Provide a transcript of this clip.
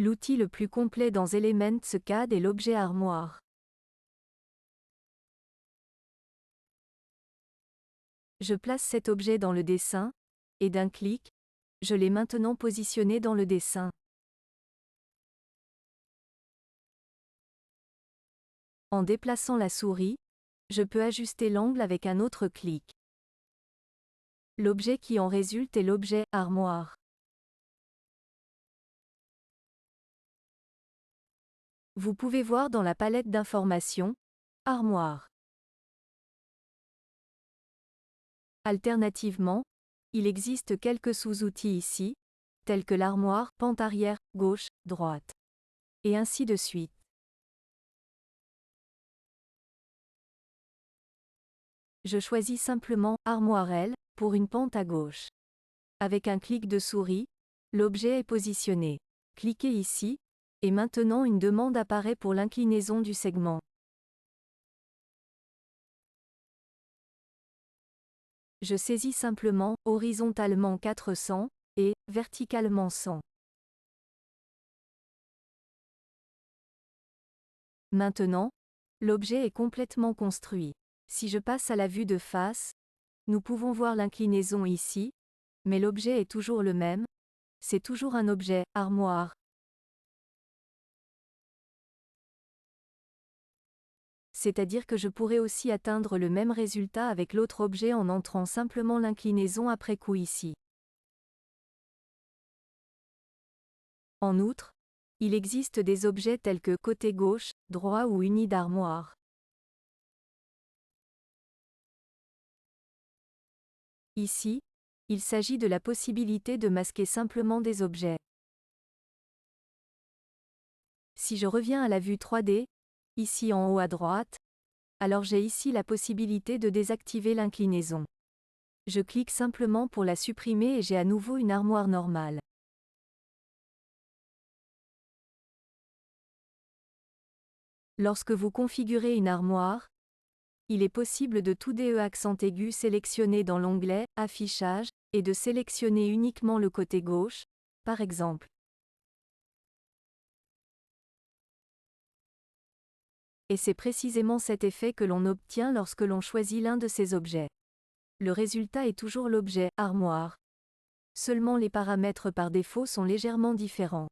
L'outil le plus complet dans Elements CAD est l'objet armoire. Je place cet objet dans le dessin, et d'un clic, je l'ai maintenant positionné dans le dessin. En déplaçant la souris, je peux ajuster l'angle avec un autre clic. L'objet qui en résulte est l'objet armoire. Vous pouvez voir dans la palette d'informations, armoire. Alternativement, il existe quelques sous-outils ici, tels que l'armoire, pente arrière, gauche, droite. Et ainsi de suite. Je choisis simplement armoire L pour une pente à gauche. Avec un clic de souris, l'objet est positionné. Cliquez ici, et maintenant une demande apparaît pour l'inclinaison du segment. Je saisis simplement horizontalement 400 et verticalement 100. Maintenant, l'objet est complètement construit. Si je passe à la vue de face, nous pouvons voir l'inclinaison ici, mais l'objet est toujours le même, c'est toujours un objet armoire. C'est-à-dire que je pourrais aussi atteindre le même résultat avec l'autre objet en entrant simplement l'inclinaison après coup ici. En outre, il existe des objets tels que côté gauche, droit ou uni d'armoire. Ici, il s'agit de la possibilité de masquer simplement des objets. Si je reviens à la vue 3D, ici en haut à droite, alors j'ai ici la possibilité de désactiver l'inclinaison. Je clique simplement pour la supprimer et j'ai à nouveau une armoire normale. Lorsque vous configurez une armoire, il est possible de tout DE accent aigu sélectionner dans l'onglet « Affichage » et de sélectionner uniquement le côté gauche, par exemple. Et c'est précisément cet effet que l'on obtient lorsque l'on choisit l'un de ces objets. Le résultat est toujours l'objet « armoire ». Seulement les paramètres par défaut sont légèrement différents.